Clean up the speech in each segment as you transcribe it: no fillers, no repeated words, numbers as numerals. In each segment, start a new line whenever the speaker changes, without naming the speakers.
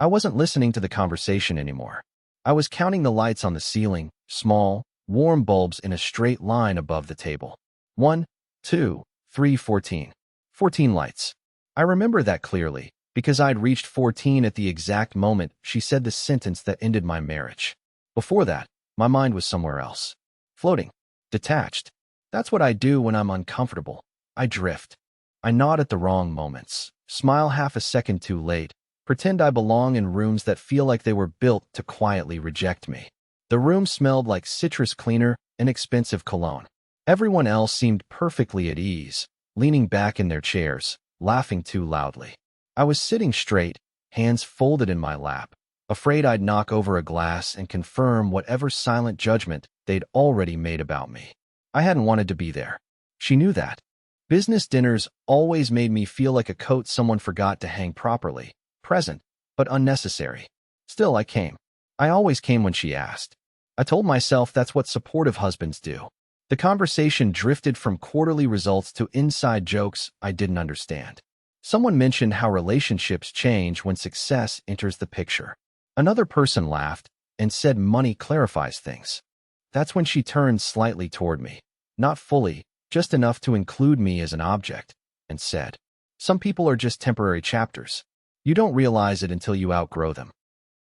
I wasn't listening to the conversation anymore. I was counting the lights on the ceiling, small, warm bulbs in a straight line above the table. 1, 2, 3, 14. 14 lights. I remember that clearly, because I'd reached 14 at the exact moment she said the sentence that ended my marriage. Before that, my mind was somewhere else. Floating. Detached. That's what I do when I'm uncomfortable. I drift. I nod at the wrong moments, smile half a second too late, pretend I belong in rooms that feel like they were built to quietly reject me. The room smelled like citrus cleaner and expensive cologne. Everyone else seemed perfectly at ease, leaning back in their chairs, laughing too loudly. I was sitting straight, hands folded in my lap, afraid I'd knock over a glass and confirm whatever silent judgment they'd already made about me. I hadn't wanted to be there. She knew that. Business dinners always made me feel like a coat someone forgot to hang properly, present, but unnecessary. Still, I came. I always came when she asked. I told myself that's what supportive husbands do. The conversation drifted from quarterly results to inside jokes I didn't understand. Someone mentioned how relationships change when success enters the picture. Another person laughed and said money clarifies things. That's when she turned slightly toward me, not fully, just enough to include me as an object, and said, "Some people are just temporary chapters. You don't realize it until you outgrow them."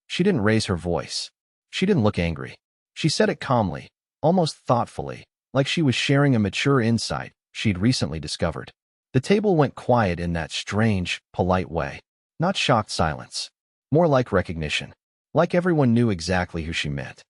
She didn't raise her voice. She didn't look angry. She said it calmly, almost thoughtfully, like she was sharing a mature insight she'd recently discovered. The table went quiet in that strange, polite way. Not shocked silence. More like recognition. Like everyone knew exactly who she meant.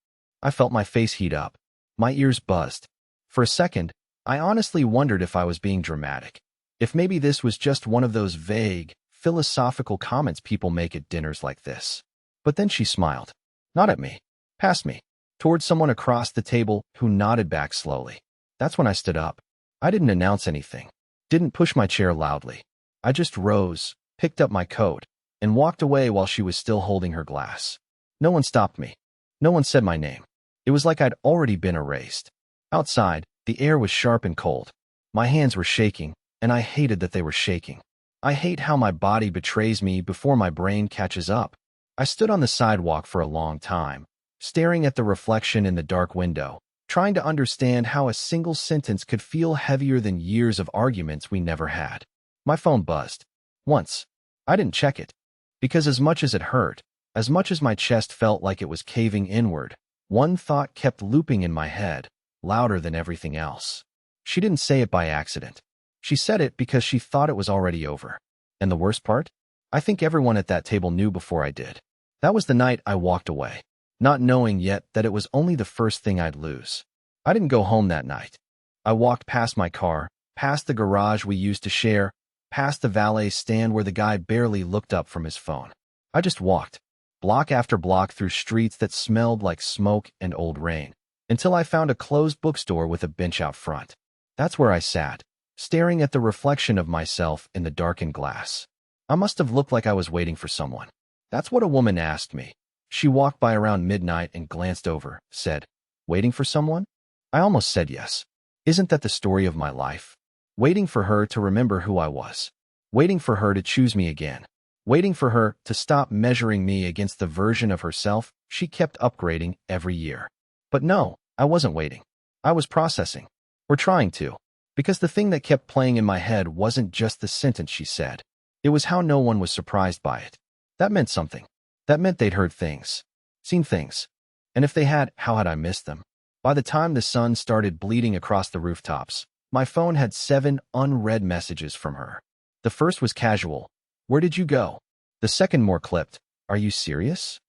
I felt my face heat up. My ears buzzed. For a second, I honestly wondered if I was being dramatic. If maybe this was just one of those vague, philosophical comments people make at dinners like this. But then she smiled. Not at me. Past me. Towards someone across the table who nodded back slowly. That's when I stood up. I didn't announce anything. Didn't push my chair loudly. I just rose, picked up my coat, and walked away while she was still holding her glass. No one stopped me. No one said my name. It was like I'd already been erased. Outside, the air was sharp and cold. My hands were shaking, and I hated that they were shaking. I hate how my body betrays me before my brain catches up. I stood on the sidewalk for a long time, staring at the reflection in the dark window, trying to understand how a single sentence could feel heavier than years of arguments we never had. My phone buzzed. Once. I didn't check it. Because as much as it hurt, as much as my chest felt like it was caving inward, one thought kept looping in my head, louder than everything else. She didn't say it by accident. She said it because she thought it was already over. And the worst part? I think everyone at that table knew before I did. That was the night I walked away, not knowing yet that it was only the first thing I'd lose. I didn't go home that night. I walked past my car, past the garage we used to share, past the valet stand where the guy barely looked up from his phone. I just walked, block after block through streets that smelled like smoke and old rain, until I found a closed bookstore with a bench out front. That's where I sat, staring at the reflection of myself in the darkened glass. I must have looked like I was waiting for someone. That's what a woman asked me. She walked by around midnight and glanced over, said, "Waiting for someone?" I almost said yes. Isn't that the story of my life? Waiting for her to remember who I was. Waiting for her to choose me again. Waiting for her to stop measuring me against the version of herself she kept upgrading every year. But no, I wasn't waiting. I was processing. Or trying to. Because the thing that kept playing in my head wasn't just the sentence she said. It was how no one was surprised by it. That meant something. That meant they'd heard things. Seen things. And if they had, how had I missed them? By the time the sun started bleeding across the rooftops, my phone had 7 unread messages from her. The first was casual. "Where did you go?" The second more clipped. "Are you serious?"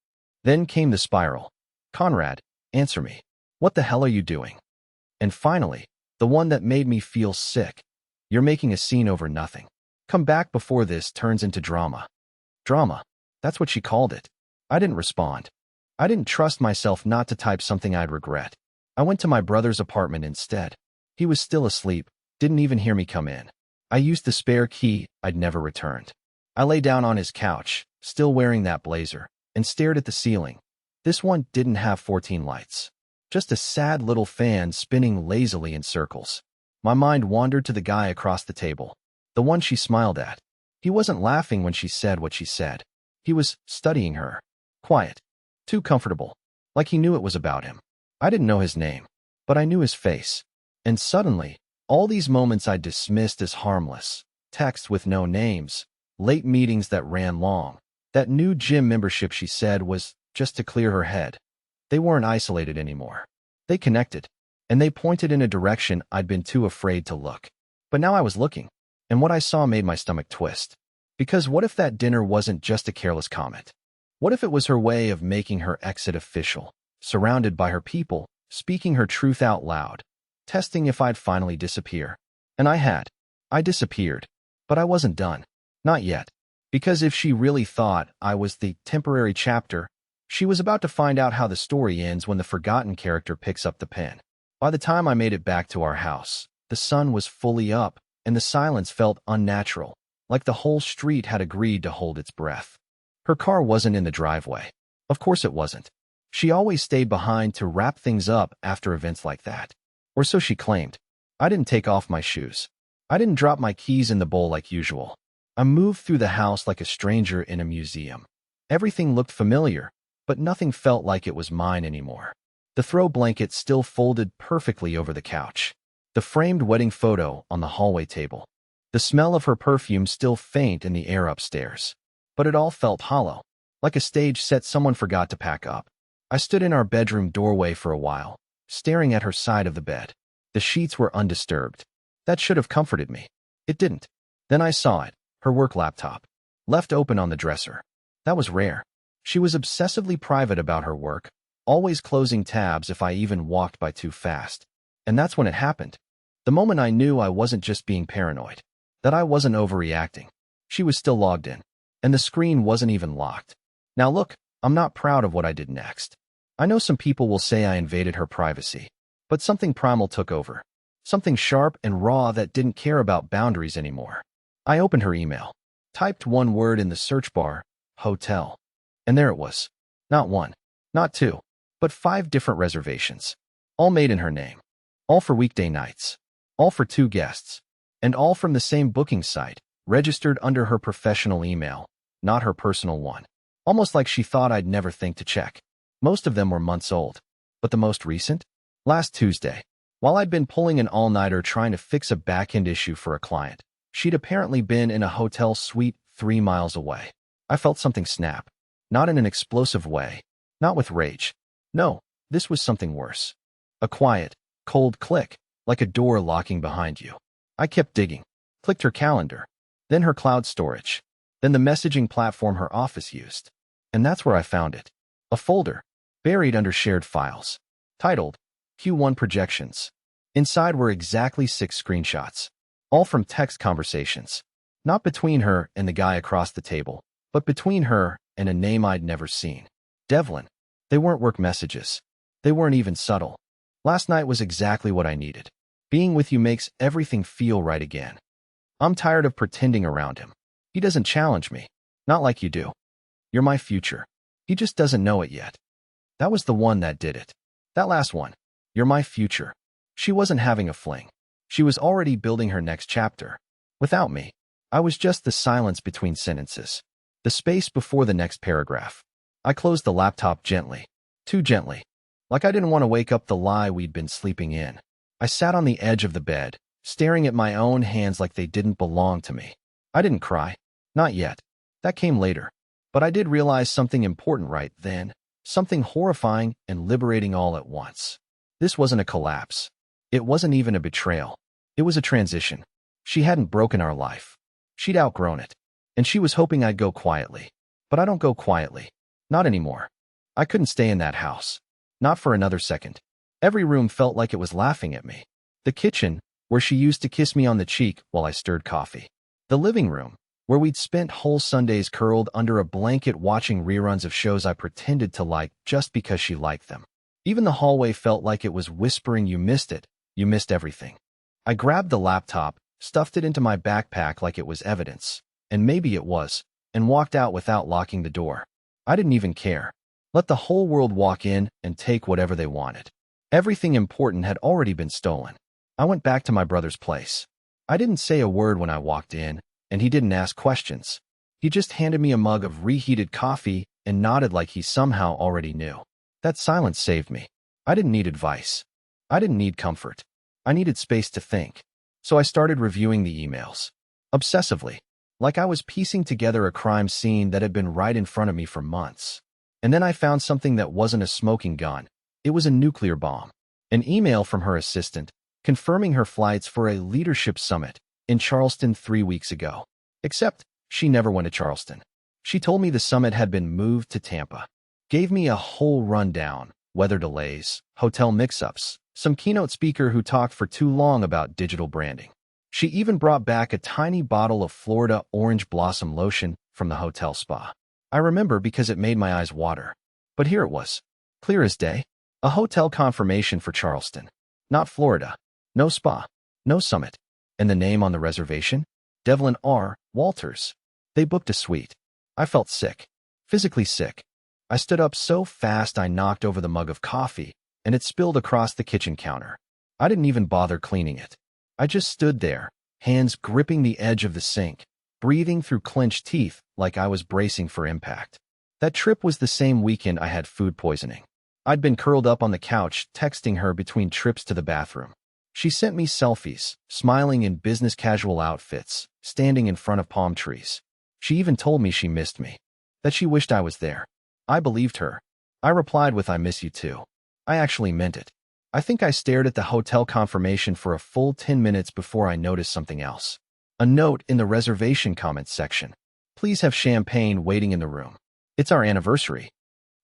Then came the spiral. "Conrad, answer me. What the hell are you doing?" And finally, the one that made me feel sick. "You're making a scene over nothing. Come back before this turns into drama." Drama. That's what she called it. I didn't respond. I didn't trust myself not to type something I'd regret. I went to my brother's apartment instead. He was still asleep, didn't even hear me come in. I used the spare key I'd never returned. I lay down on his couch, still wearing that blazer, and stared at the ceiling. This one didn't have 14 lights. Just a sad little fan spinning lazily in circles. My mind wandered to the guy across the table, the one she smiled at. He wasn't laughing when she said what she said. He was studying her. Quiet. Too comfortable. Like he knew it was about him. I didn't know his name, but I knew his face. And suddenly, all these moments I dismissed as harmless, texts with no names, late meetings that ran long, that new gym membership she said was just to clear her head. They weren't isolated anymore. They connected, and they pointed in a direction I'd been too afraid to look. But now I was looking, and what I saw made my stomach twist. Because what if that dinner wasn't just a careless comment? What if it was her way of making her exit official, surrounded by her people, speaking her truth out loud, testing if I'd finally disappear? And I had. I disappeared. But I wasn't done. Not yet. Because if she really thought I was the temporary chapter, she was about to find out how the story ends when the forgotten character picks up the pen. By the time I made it back to our house, the sun was fully up, and the silence felt unnatural, like the whole street had agreed to hold its breath. Her car wasn't in the driveway. Of course it wasn't. She always stayed behind to wrap things up after events like that. Or so she claimed. I didn't take off my shoes. I didn't drop my keys in the bowl like usual. I moved through the house like a stranger in a museum. Everything looked familiar, but nothing felt like it was mine anymore. The throw blanket still folded perfectly over the couch. The framed wedding photo on the hallway table. The smell of her perfume still faint in the air upstairs. But it all felt hollow, like a stage set someone forgot to pack up. I stood in our bedroom doorway for a while, staring at her side of the bed. The sheets were undisturbed. That should have comforted me. It didn't. Then I saw it, her work laptop, left open on the dresser. That was rare. She was obsessively private about her work, always closing tabs if I even walked by too fast. And that's when it happened. The moment I knew I wasn't just being paranoid, that I wasn't overreacting. She was still logged in, and the screen wasn't even locked. Now look, I'm not proud of what I did next. I know some people will say I invaded her privacy, but something primal took over. Something sharp and raw that didn't care about boundaries anymore. I opened her email, typed one word in the search bar, hotel. And there it was. Not one, not two, but 5 different reservations. All made in her name. All for weekday nights. All for 2 guests. And all from the same booking site, registered under her professional email, not her personal one. Almost like she thought I'd never think to check. Most of them were months old. But the most recent? Last Tuesday. While I'd been pulling an all-nighter trying to fix a back-end issue for a client, she'd apparently been in a hotel suite 3 miles away. I felt something snap. Not in an explosive way. Not with rage. No, this was something worse. A quiet, cold click, like a door locking behind you. I kept digging. Clicked her calendar. Then her cloud storage. Then the messaging platform her office used. And that's where I found it. A folder, buried under shared files. Titled, Q1 Projections. Inside were exactly 6 screenshots. All from text conversations. Not between her and the guy across the table, but between her and a name I'd never seen. Devlin. They weren't work messages. They weren't even subtle. Last night was exactly what I needed. Being with you makes everything feel right again. I'm tired of pretending around him. He doesn't challenge me. Not like you do. You're my future. He just doesn't know it yet. That was the one that did it. That last one. You're my future. She wasn't having a fling. She was already building her next chapter. Without me, I was just the silence between sentences. The space before the next paragraph. I closed the laptop gently. Too gently. Like I didn't want to wake up the lie we'd been sleeping in. I sat on the edge of the bed, staring at my own hands like they didn't belong to me. I didn't cry. Not yet. That came later. But I did realize something important right then. Something horrifying and liberating all at once. This wasn't a collapse. It wasn't even a betrayal. It was a transition. She hadn't broken our life. She'd outgrown it. And she was hoping I'd go quietly. But I don't go quietly. Not anymore. I couldn't stay in that house. Not for another second. Every room felt like it was laughing at me. The kitchen, where she used to kiss me on the cheek while I stirred coffee. The living room, where we'd spent whole Sundays curled under a blanket watching reruns of shows I pretended to like just because she liked them. Even the hallway felt like it was whispering, "You missed it. You missed everything." I grabbed the laptop, stuffed it into my backpack like it was evidence. And maybe it was, and walked out without locking the door. I didn't even care. Let the whole world walk in and take whatever they wanted. Everything important had already been stolen. I went back to my brother's place. I didn't say a word when I walked in, and he didn't ask questions. He just handed me a mug of reheated coffee and nodded like he somehow already knew. That silence saved me. I didn't need advice. I didn't need comfort. I needed space to think. So I started reviewing the emails. Obsessively. Like I was piecing together a crime scene that had been right in front of me for months. And then I found something that wasn't a smoking gun. It was a nuclear bomb. An email from her assistant, confirming her flights for a leadership summit in Charleston 3 weeks ago. Except, she never went to Charleston. She told me the summit had been moved to Tampa. Gave me a whole rundown, weather delays, hotel mix-ups, some keynote speaker who talked for too long about digital branding. She even brought back a tiny bottle of Florida orange blossom lotion from the hotel spa. I remember because it made my eyes water. But here it was, clear as day, a hotel confirmation for Charleston. Not Florida. No spa. No summit. And the name on the reservation? Devlin R. Walters. They booked a suite. I felt sick. Physically sick. I stood up so fast I knocked over the mug of coffee, and it spilled across the kitchen counter. I didn't even bother cleaning it. I just stood there, hands gripping the edge of the sink, breathing through clenched teeth like I was bracing for impact. That trip was the same weekend I had food poisoning. I'd been curled up on the couch, texting her between trips to the bathroom. She sent me selfies, smiling in business casual outfits, standing in front of palm trees. She even told me she missed me, that she wished I was there. I believed her. I replied with "I miss you too." I actually meant it. I think I stared at the hotel confirmation for a full 10 minutes before I noticed something else. A note in the reservation comments section. Please have champagne waiting in the room. It's our anniversary.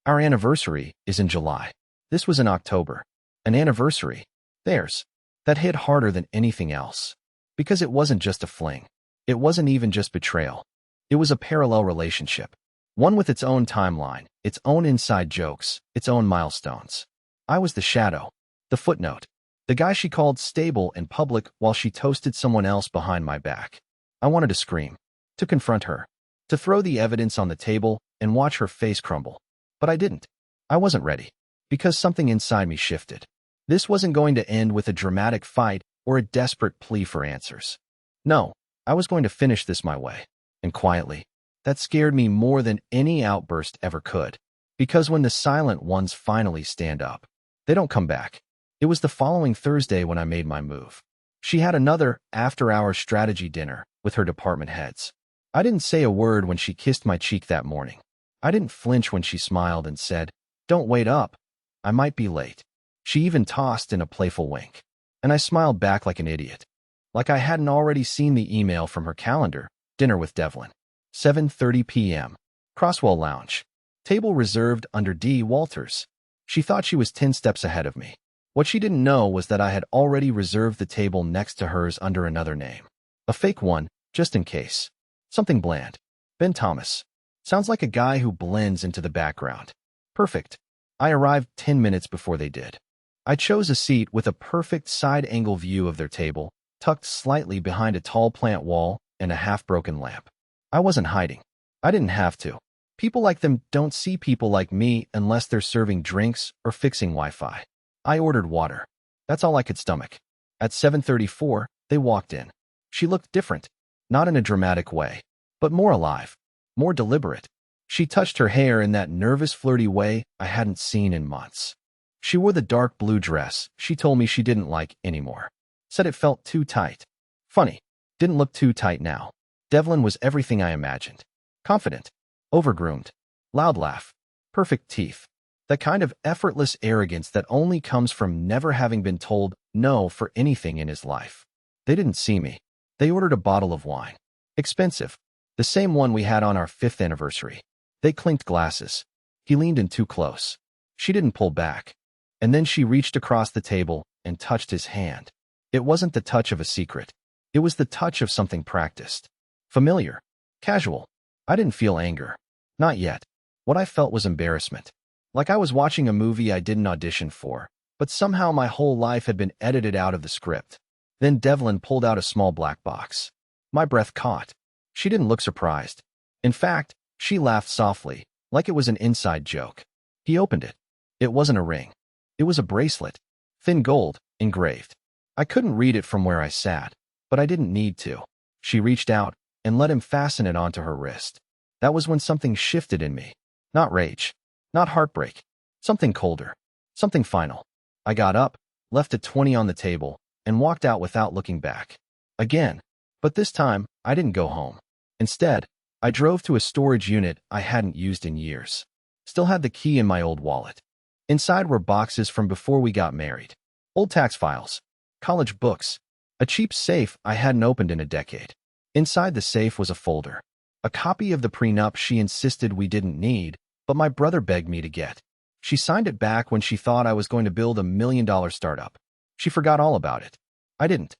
Our anniversary is in July. This was in October. An anniversary. Theirs. That hit harder than anything else. Because it wasn't just a fling. It wasn't even just betrayal. It was a parallel relationship. One with its own timeline, its own inside jokes, its own milestones. I was the shadow, the footnote, the guy she called stable in public while she toasted someone else behind my back. I wanted to scream, to confront her, to throw the evidence on the table and watch her face crumble. But I didn't. I wasn't ready. Because something inside me shifted. This wasn't going to end with a dramatic fight or a desperate plea for answers. No, I was going to finish this my way. And quietly. That scared me more than any outburst ever could. Because when the silent ones finally stand up, they don't come back. It was the following Thursday when I made my move. She had another after-hours strategy dinner with her department heads. I didn't say a word when she kissed my cheek that morning. I didn't flinch when she smiled and said, "Don't wait up. I might be late." She even tossed in a playful wink. And I smiled back like an idiot. Like I hadn't already seen the email from her calendar. Dinner with Devlin. 7:30 p.m. Crosswell Lounge. Table reserved under D. Walters. She thought she was 10 steps ahead of me. What she didn't know was that I had already reserved the table next to hers under another name. A fake one, just in case. Something bland. Ben Thomas. Sounds like a guy who blends into the background. Perfect. I arrived 10 minutes before they did. I chose a seat with a perfect side-angle view of their table, tucked slightly behind a tall plant wall and a half-broken lamp. I wasn't hiding. I didn't have to. People like them don't see people like me unless they're serving drinks or fixing Wi-Fi. I ordered water. That's all I could stomach. At 7:34, they walked in. She looked different. Not in a dramatic way, but more alive. More deliberate. She touched her hair in that nervous, flirty way I hadn't seen in months. She wore the dark blue dress she told me she didn't like anymore. Said it felt too tight. Funny. Didn't look too tight now. Devlin was everything I imagined. Confident. Overgroomed. Loud laugh. Perfect teeth. That kind of effortless arrogance that only comes from never having been told no for anything in his life. They didn't see me. They ordered a bottle of wine. Expensive. The same one we had on our 5th anniversary. They clinked glasses. He leaned in too close. She didn't pull back. And then she reached across the table and touched his hand. It wasn't the touch of a secret. It was the touch of something practiced. Familiar. Casual. I didn't feel anger. Not yet. What I felt was embarrassment. Like I was watching a movie I didn't audition for, but somehow my whole life had been edited out of the script. Then Devlin pulled out a small black box. My breath caught. She didn't look surprised. In fact, she laughed softly, like it was an inside joke. He opened it. It wasn't a ring. It was a bracelet. Thin gold, engraved. I couldn't read it from where I sat, but I didn't need to. She reached out and let him fasten it onto her wrist. That was when something shifted in me. Not rage. Not heartbreak. Something colder. Something final. I got up, left a 20 on the table, and walked out without looking back. Again. But this time, I didn't go home. Instead, I drove to a storage unit I hadn't used in years. Still had the key in my old wallet. Inside were boxes from before we got married. Old tax files. College books. A cheap safe I hadn't opened in a decade. Inside the safe was a folder. A copy of the prenup she insisted we didn't need, but my brother begged me to get. She signed it back when she thought I was going to build $1 million startup. She forgot all about it. I didn't.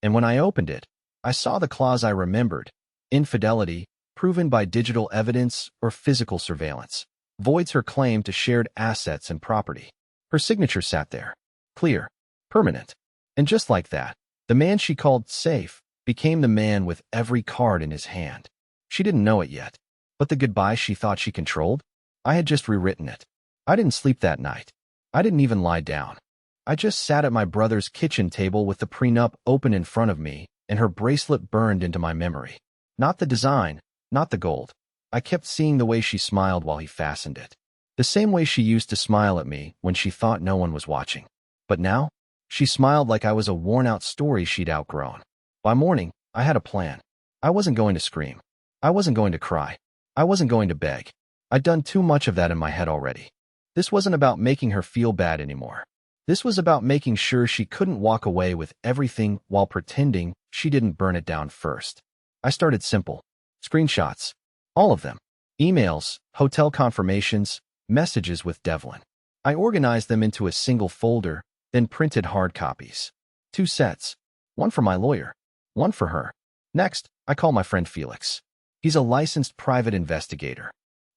And when I opened it, I saw the clause I remembered. Infidelity, proven by digital evidence or physical surveillance, voids her claim to shared assets and property. Her signature sat there. Clear. Permanent. And just like that, the man she called safe became the man with every card in his hand. She didn't know it yet, but the goodbye she thought she controlled? I had just rewritten it. I didn't sleep that night. I didn't even lie down. I just sat at my brother's kitchen table with the prenup open in front of me, and her bracelet burned into my memory. Not the design, not the gold. I kept seeing the way she smiled while he fastened it. The same way she used to smile at me when she thought no one was watching. But now, she smiled like I was a worn-out story she'd outgrown. By morning, I had a plan. I wasn't going to scream. I wasn't going to cry. I wasn't going to beg. I'd done too much of that in my head already. This wasn't about making her feel bad anymore. This was about making sure she couldn't walk away with everything while pretending she didn't burn it down first. I started simple. Screenshots. All of them. Emails, hotel confirmations, messages with Devlin. I organized them into a single folder, then printed hard copies. 2 sets. One for my lawyer. One for her. Next, I call my friend Felix. He's a licensed private investigator.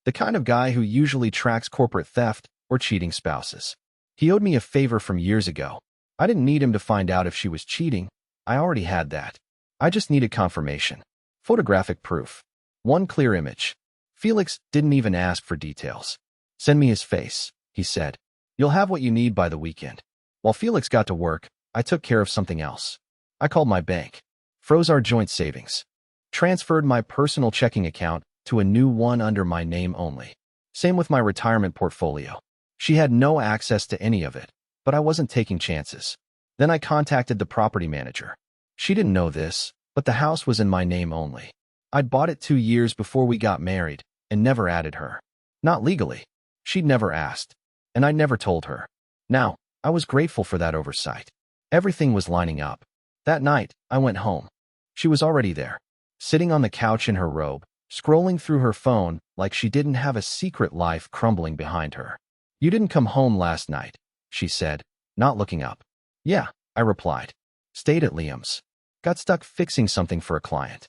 The kind of guy who usually tracks corporate theft or cheating spouses. He owed me a favor from years ago. I didn't need him to find out if she was cheating. I already had that. I just needed confirmation. Photographic proof. One clear image. Felix didn't even ask for details. Send me his face, he said. You'll have what you need by the weekend. While Felix got to work, I took care of something else. I called my bank. Froze our joint savings. Transferred my personal checking account to a new one under my name only. Same with my retirement portfolio. She had no access to any of it, but I wasn't taking chances. Then I contacted the property manager. She didn't know this, but the house was in my name only. I'd bought it 2 years before we got married and never added her. Not legally. She'd never asked. And I'd never told her. Now, I was grateful for that oversight. Everything was lining up. That night, I went home. She was already there, sitting on the couch in her robe, scrolling through her phone like she didn't have a secret life crumbling behind her. You didn't come home last night, she said, not looking up. Yeah, I replied. Stayed at Liam's. Got stuck fixing something for a client.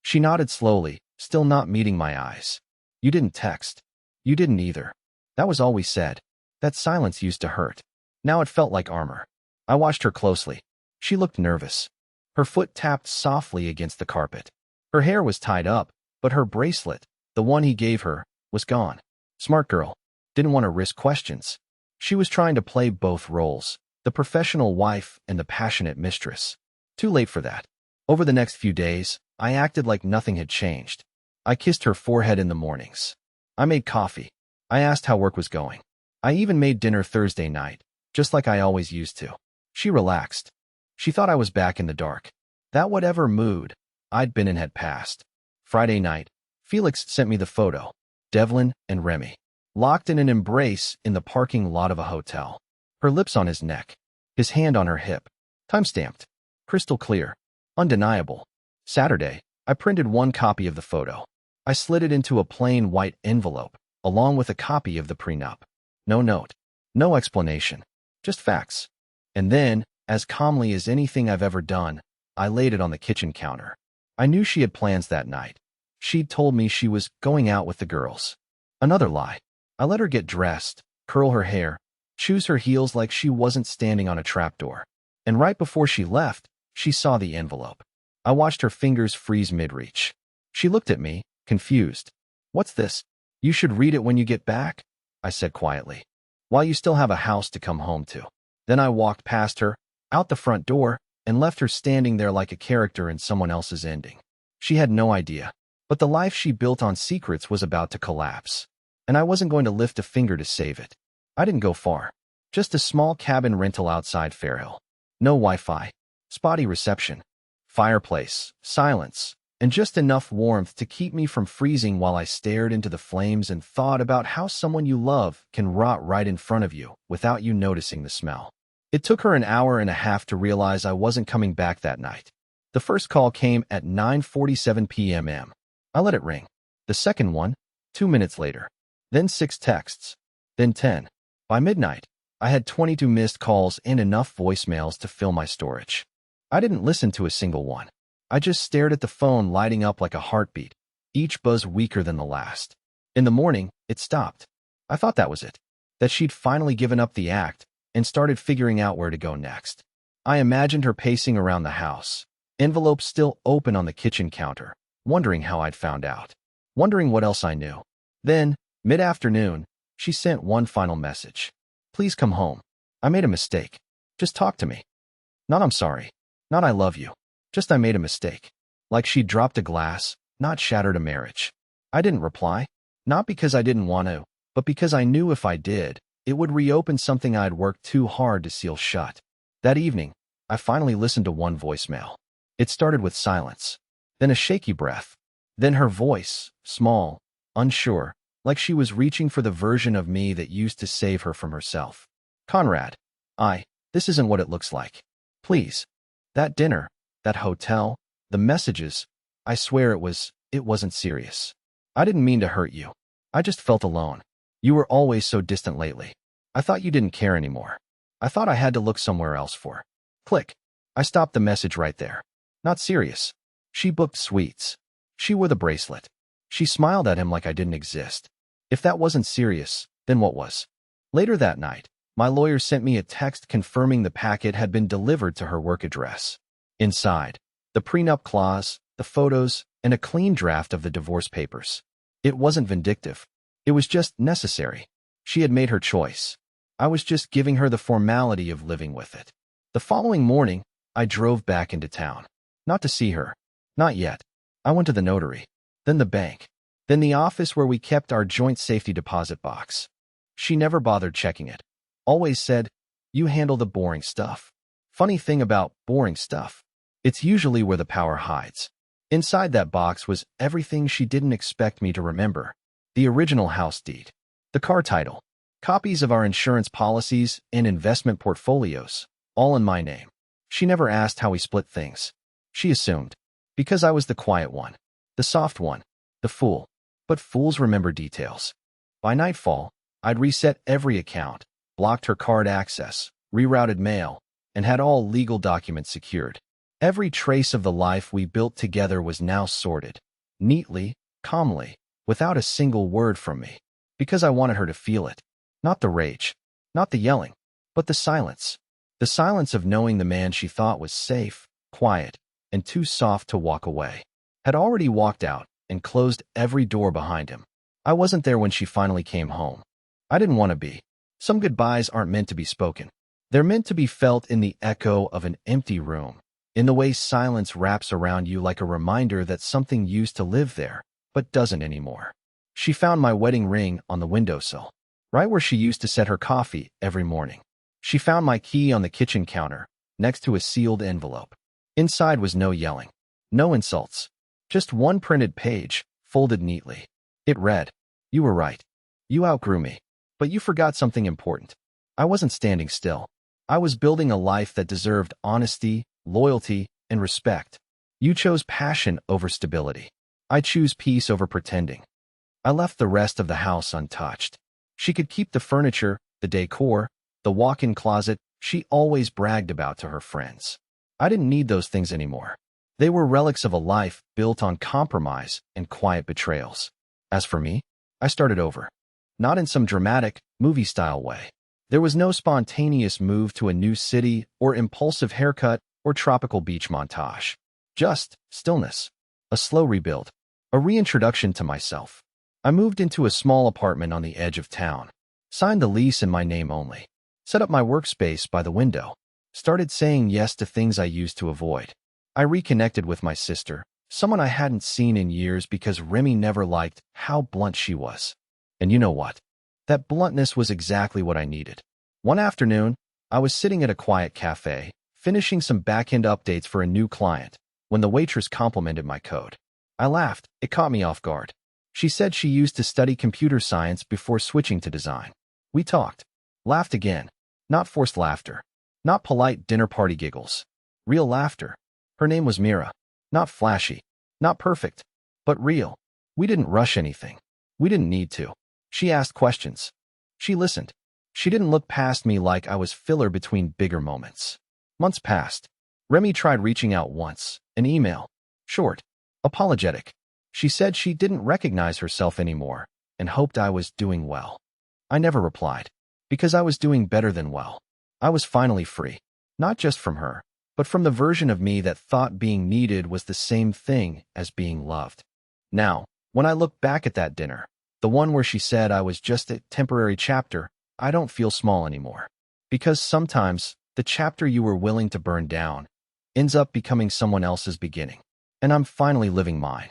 She nodded slowly, still not meeting my eyes. You didn't text. You didn't either. That was all we said. That silence used to hurt. Now it felt like armor. I watched her closely. She looked nervous. Her foot tapped softly against the carpet. Her hair was tied up, but her bracelet, the one he gave her, was gone. Smart girl. Didn't want to risk questions. She was trying to play both roles, the professional wife and the passionate mistress. Too late for that. Over the next few days, I acted like nothing had changed. I kissed her forehead in the mornings. I made coffee. I asked how work was going. I even made dinner Thursday night, just like I always used to. She relaxed. She thought I was back in the dark. That whatever mood I'd been in had passed. Friday night, Felix sent me the photo. Devlin and Remy, locked in an embrace in the parking lot of a hotel. Her lips on his neck, his hand on her hip. Time-stamped. Crystal clear. Undeniable. Saturday, I printed one copy of the photo. I slid it into a plain white envelope, along with a copy of the prenup. No note. No explanation. Just facts. And then, as calmly as anything I've ever done, I laid it on the kitchen counter. I knew she had plans that night. She'd told me she was going out with the girls. Another lie. I let her get dressed, curl her hair, choose her heels like she wasn't standing on a trapdoor. And right before she left, she saw the envelope. I watched her fingers freeze mid-reach. She looked at me, confused. What's this? You should read it when you get back, I said quietly. While you still have a house to come home to. Then I walked past her, out the front door, and left her standing there like a character in someone else's ending. She had no idea. But the life she built on secrets was about to collapse, and I wasn't going to lift a finger to save it. I didn't go far. Just a small cabin rental outside Fairhill. No Wi-Fi, spotty reception, fireplace, silence, and just enough warmth to keep me from freezing while I stared into the flames and thought about how someone you love can rot right in front of you without you noticing the smell. It took her an hour and a half to realize I wasn't coming back that night. The first call came at 9:47 p.m. I let it ring. The second one, 2 minutes later. Then 6 texts. Then 10. By midnight, I had 22 missed calls and enough voicemails to fill my storage. I didn't listen to a single one. I just stared at the phone lighting up like a heartbeat, each buzz weaker than the last. In the morning, it stopped. I thought that was it, that she'd finally given up the act and started figuring out where to go next. I imagined her pacing around the house, envelopes still open on the kitchen counter, wondering how I'd found out, wondering what else I knew. Then, mid-afternoon, she sent one final message. Please come home. I made a mistake. Just talk to me. Not I'm sorry. Not I love you. Just I made a mistake. Like she'd dropped a glass, not shattered a marriage. I didn't reply. Not because I didn't want to, but because I knew if I did, it would reopen something I'd worked too hard to seal shut. That evening, I finally listened to one voicemail. It started with silence, then a shaky breath, then her voice, small, unsure, like she was reaching for the version of me that used to save her from herself. Conrad, this isn't what it looks like. Please. That dinner, that hotel, the messages, I swear it wasn't serious. I didn't mean to hurt you. I just felt alone. You were always so distant lately. I thought you didn't care anymore. I thought I had to look somewhere else for. Click. I stopped the message right there. Not serious. She booked suites. She wore the bracelet. She smiled at him like I didn't exist. If that wasn't serious, then what was? Later that night, my lawyer sent me a text confirming the packet had been delivered to her work address. Inside, the prenup clause, the photos, and a clean draft of the divorce papers. It wasn't vindictive. It was just necessary. She had made her choice. I was just giving her the formality of living with it. The following morning, I drove back into town. Not to see her. Not yet. I went to the notary. Then the bank. Then the office where we kept our joint safety deposit box. She never bothered checking it. Always said, you handle the boring stuff. Funny thing about boring stuff. It's usually where the power hides. Inside that box was everything she didn't expect me to remember. The original house deed. The car title. Copies of our insurance policies and investment portfolios. All in my name. She never asked how we split things. She assumed. Because I was the quiet one. The soft one. The fool. But fools remember details. By nightfall, I'd reset every account, blocked her card access, rerouted mail, and had all legal documents secured. Every trace of the life we built together was now sorted, neatly, calmly, without a single word from me, because I wanted her to feel it. Not the rage, not the yelling, but the silence. The silence of knowing the man she thought was safe, quiet, and too soft to walk away had already walked out and closed every door behind him. I wasn't there when she finally came home. I didn't want to be. Some goodbyes aren't meant to be spoken. They're meant to be felt in the echo of an empty room, in the way silence wraps around you like a reminder that something used to live there, but doesn't anymore. She found my wedding ring on the windowsill, right where she used to set her coffee every morning. She found my key on the kitchen counter, next to a sealed envelope. Inside was no yelling, no insults, just one printed page, folded neatly. It read, "You were right. You outgrew me. But you forgot something important. I wasn't standing still. I was building a life that deserved honesty, loyalty, and respect. You chose passion over stability. I choose peace over pretending." I left the rest of the house untouched. She could keep the furniture, the decor, the walk-in closet she always bragged about to her friends. I didn't need those things anymore. They were relics of a life built on compromise and quiet betrayals. As for me, I started over. Not in some dramatic, movie-style way. There was no spontaneous move to a new city or impulsive haircut or tropical beach montage. Just stillness. A slow rebuild. A reintroduction to myself. I moved into a small apartment on the edge of town. Signed the lease in my name only. Set up my workspace by the window. Started saying yes to things I used to avoid. I reconnected with my sister, Someone I hadn't seen in years because Remy never liked how blunt she was. And you know what? That bluntness was exactly what I needed. One afternoon, I was sitting at a quiet cafe, finishing some back-end updates for a new client, when the waitress complimented my code. I laughed. It caught me off guard. She said she used to study computer science before switching to design. We talked. Laughed again. Not forced laughter. Not polite dinner party giggles. Real laughter. Her name was Mira. Not flashy. Not perfect. But real. We didn't rush anything. We didn't need to. She asked questions. She listened. She didn't look past me like I was filler between bigger moments. Months passed. Remy tried reaching out once. An email. Short. Apologetic. She said she didn't recognize herself anymore and hoped I was doing well. I never replied. Because I was doing better than well. I was finally free. Not just from her, but from the version of me that thought being needed was the same thing as being loved. Now, when I look back at that dinner, the one where she said I was just a temporary chapter, I don't feel small anymore. Because sometimes, the chapter you were willing to burn down ends up becoming someone else's beginning. And I'm finally living mine.